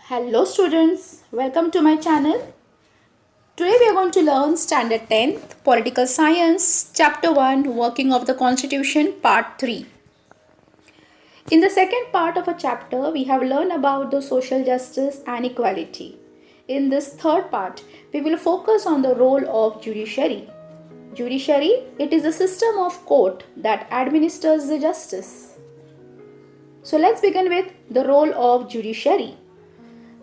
Hello students, welcome to my channel. Today we are going to learn Standard 10th Political Science Chapter 1 Working of the Constitution Part 3. In the second part of a chapter we have learned about the social justice and equality. In this third part we will focus on the role of judiciary. Judiciary, it is a system of court that administers the justice. So let's begin with the role of judiciary.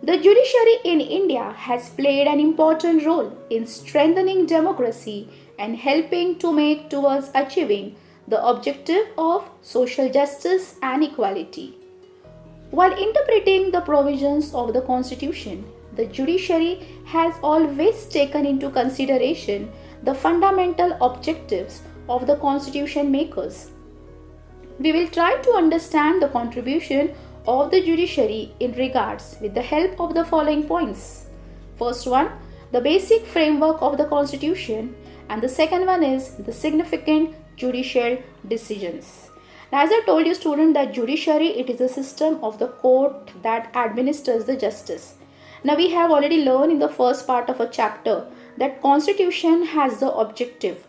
The judiciary in India has played an important role in strengthening democracy and helping to make towards achieving the objective of social justice and equality. While interpreting the provisions of the Constitution, the judiciary has always taken into consideration the fundamental objectives of the Constitution makers. We will try to understand the contribution of the judiciary in regards with the help of the following points. First one, the basic framework of the Constitution, and the second one is the significant judicial decisions. Now, as I told you student that judiciary, it is a system of the court that administers the justice. Now we have already learned in the first part of a chapter that Constitution has the objective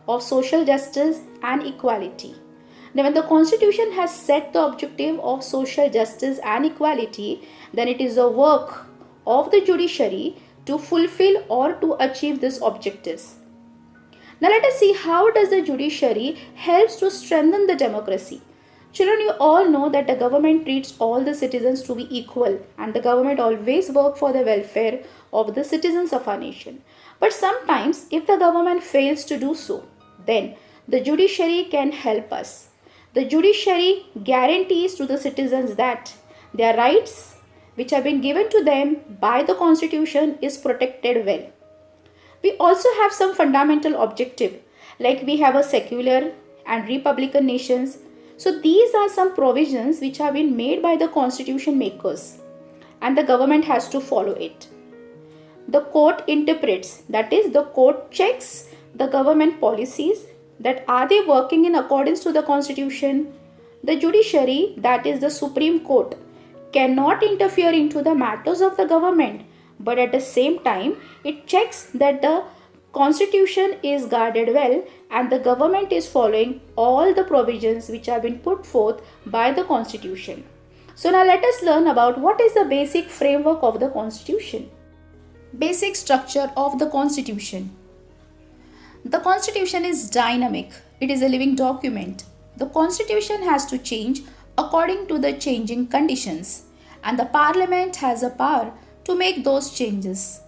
of social justice and equality. Now, when the Constitution has set the objective of social justice and equality, then it is the work of the judiciary to fulfill or to achieve these objectives. Now, let us see how does the judiciary helps to strengthen the democracy. Children, you all know that the government treats all the citizens to be equal and the government always work for the welfare of the citizens of our nation. But sometimes if the government fails to do so, then the judiciary can help us. The judiciary guarantees to the citizens that their rights which have been given to them by the Constitution is protected well. We also have some fundamental objective, like we have a secular and republican nations. So these are some provisions which have been made by the Constitution makers and the government has to follow it. The court interprets, that is the court checks the government policies, that are they working in accordance to the Constitution. The judiciary, that is the Supreme Court, cannot interfere into the matters of the government, but at the same time it checks that the Constitution is guarded well and the government is following all the provisions which have been put forth by the Constitution. So now let us learn about what is the basic framework of the Constitution. Basic structure of the Constitution. The Constitution is dynamic. It is a living document. The Constitution has to change according to the changing conditions, and the Parliament has a power to make those changes.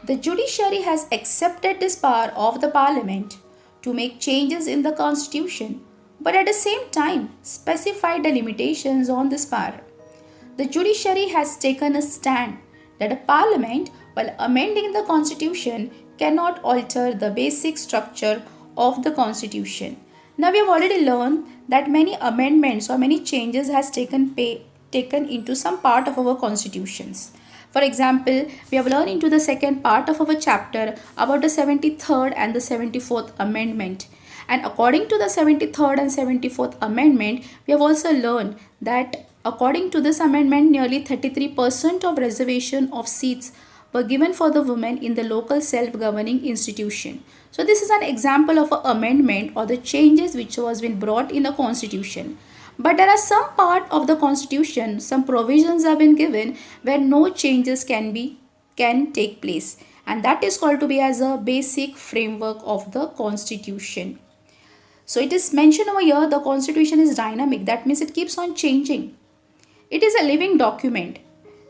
The judiciary has accepted this power of the Parliament to make changes in the Constitution, but at the same time specified the limitations on this power. The judiciary has taken a stand that a Parliament, while amending the Constitution, cannot alter the basic structure of the Constitution. Now we have already learned that many amendments or many changes has taken into some part of our constitutions. For example, we have learned into the second part of our chapter about the 73rd and the 74th amendment. And according to the 73rd and 74th amendment, we have also learned that according to this amendment, nearly 33% of reservation of seats were given for the women in the local self-governing institution. So this is an example of an amendment or the changes which was been brought in the Constitution. But there are some part of the Constitution, some provisions have been given where no changes can take place, and that is called to be as a basic framework of the Constitution. So it is mentioned over here the Constitution is dynamic. That means it keeps on changing. It is a living document.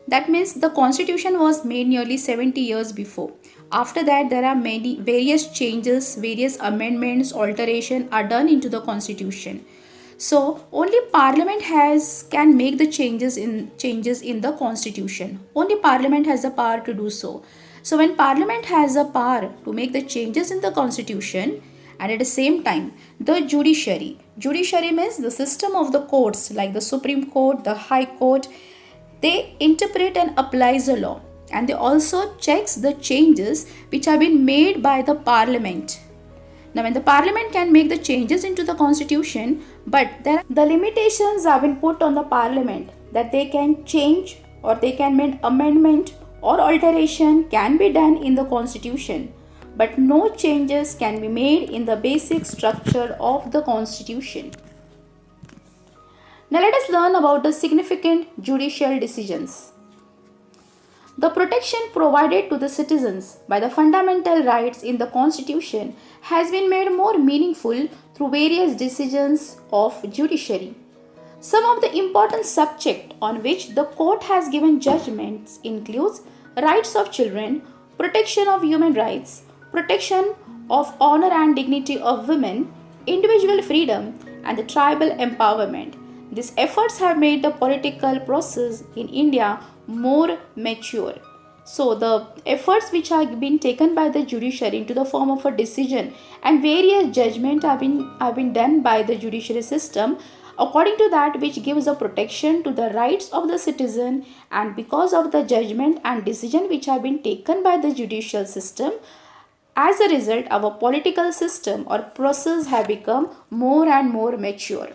That means the Constitution was made nearly 70 years before. After that, there are various changes, various amendments, alteration are done into the Constitution. So only Parliament can make the changes in the Constitution. Only Parliament has the power to do so. So when Parliament has the power to make the changes in the Constitution, and at the same time the judiciary means the system of the courts like the Supreme Court, the High Court, they interpret and applies the law, and they also checks the changes which have been made by the Parliament. Now when the Parliament can make the changes into the Constitution, but the limitations have been put on the Parliament that they can change or they can make amendment or alteration can be done in the constitution, but no changes can be made in the basic structure of the constitution. Now let us learn about the significant judicial decisions. The protection provided to the citizens by the fundamental rights in the Constitution has been made more meaningful through various decisions of judiciary. Some of the important subjects on which the court has given judgments includes rights of children, protection of human rights, protection of honor and dignity of women, individual freedom, and the tribal empowerment. These efforts have made the political process in India more mature. So the efforts which have been taken by the judiciary into the form of a decision and various judgments have been done by the judiciary system according to that which gives a protection to the rights of the citizen, and because of the judgment and decision which have been taken by the judicial system, as a result our political system or process have become more and more mature.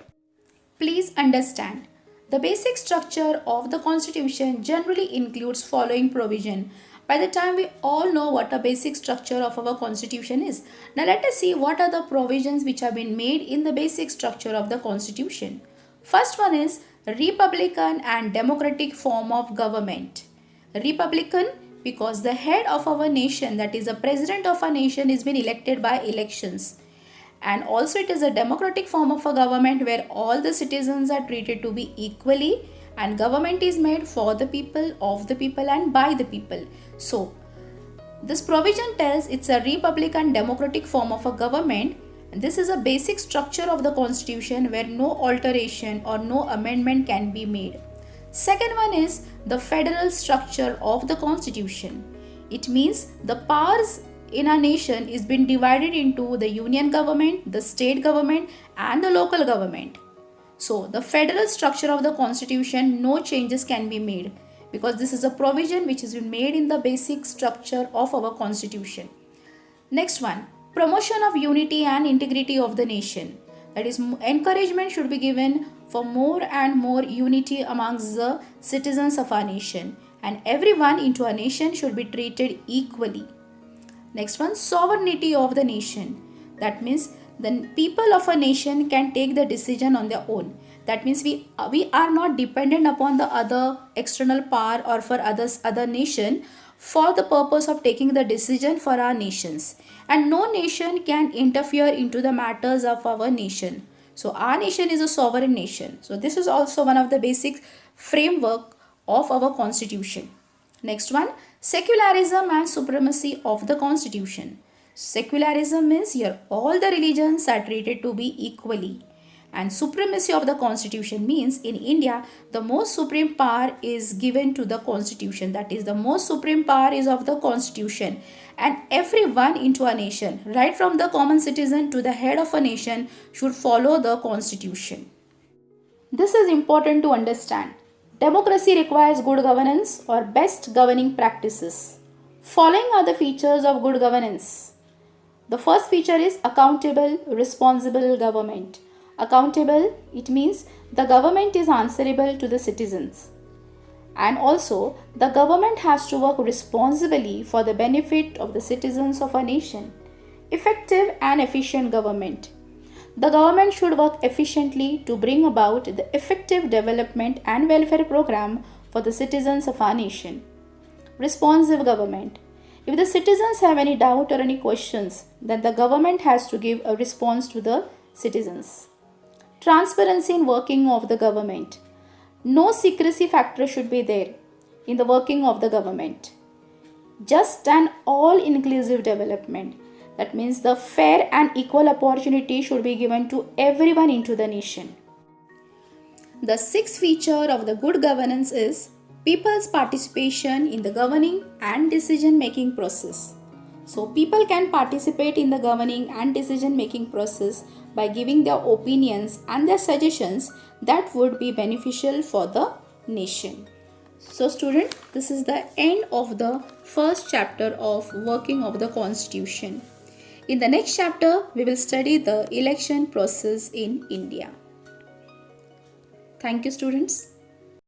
Please understand, the basic structure of the constitution generally includes following provision. By the time we all know what a basic structure of our constitution is, now let us see what are the provisions which have been made in the basic structure of the constitution. First one is republican and democratic form of government. Republican because the head of our nation, that is the president of our nation, is been elected by elections. And also it is a democratic form of a government where all the citizens are treated to be equally, and government is made for the people, of the people, and by the people. So this provision tells it's a republican democratic form of a government. This is a basic structure of the constitution where no alteration or no amendment can be made. Second one is the federal structure of the constitution. It means the powers in our nation is been divided into the union government, the state government, and the local government. So the federal structure of the constitution, no changes can be made because this is a provision which has been made in the basic structure of our constitution. Next one, promotion of unity and integrity of the nation. That is, encouragement should be given for more and more unity amongst the citizens of our nation, and everyone into our nation should be treated equally. Next one, sovereignty of the nation. That means the people of a nation can take the decision on their own. That means we are not dependent upon the other external power or for other nation for the purpose of taking the decision for our nations. And no nation can interfere into the matters of our nation. So our nation is a sovereign nation. So this is also one of the basic framework of our constitution. Next one, secularism and supremacy of the constitution. Secularism means here all the religions are treated to be equally, and supremacy of the constitution means in India the most supreme power is given to the constitution. That is, the most supreme power is of the constitution, and everyone into a nation, right from the common citizen to the head of a nation, should follow the constitution. This is important to understand. Democracy requires good governance or best governing practices. Following are the features of good governance. The first feature is accountable, responsible government. Accountable, it means the government is answerable to the citizens. And also, the government has to work responsibly for the benefit of the citizens of a nation. Effective and efficient government. The government should work efficiently to bring about the effective development and welfare program for the citizens of our nation. Responsive government. If the citizens have any doubt or any questions, then the government has to give a response to the citizens. Transparency in working of the government. No secrecy factor should be there in the working of the government. Just an all-inclusive development. That means the fair and equal opportunity should be given to everyone into the nation. The sixth feature of the good governance is people's participation in the governing and decision-making process. So people can participate in the governing and decision-making process by giving their opinions and their suggestions that would be beneficial for the nation. So student, this is the end of the first chapter of working of the constitution. In the next chapter, we will study the election process in India. Thank you, students.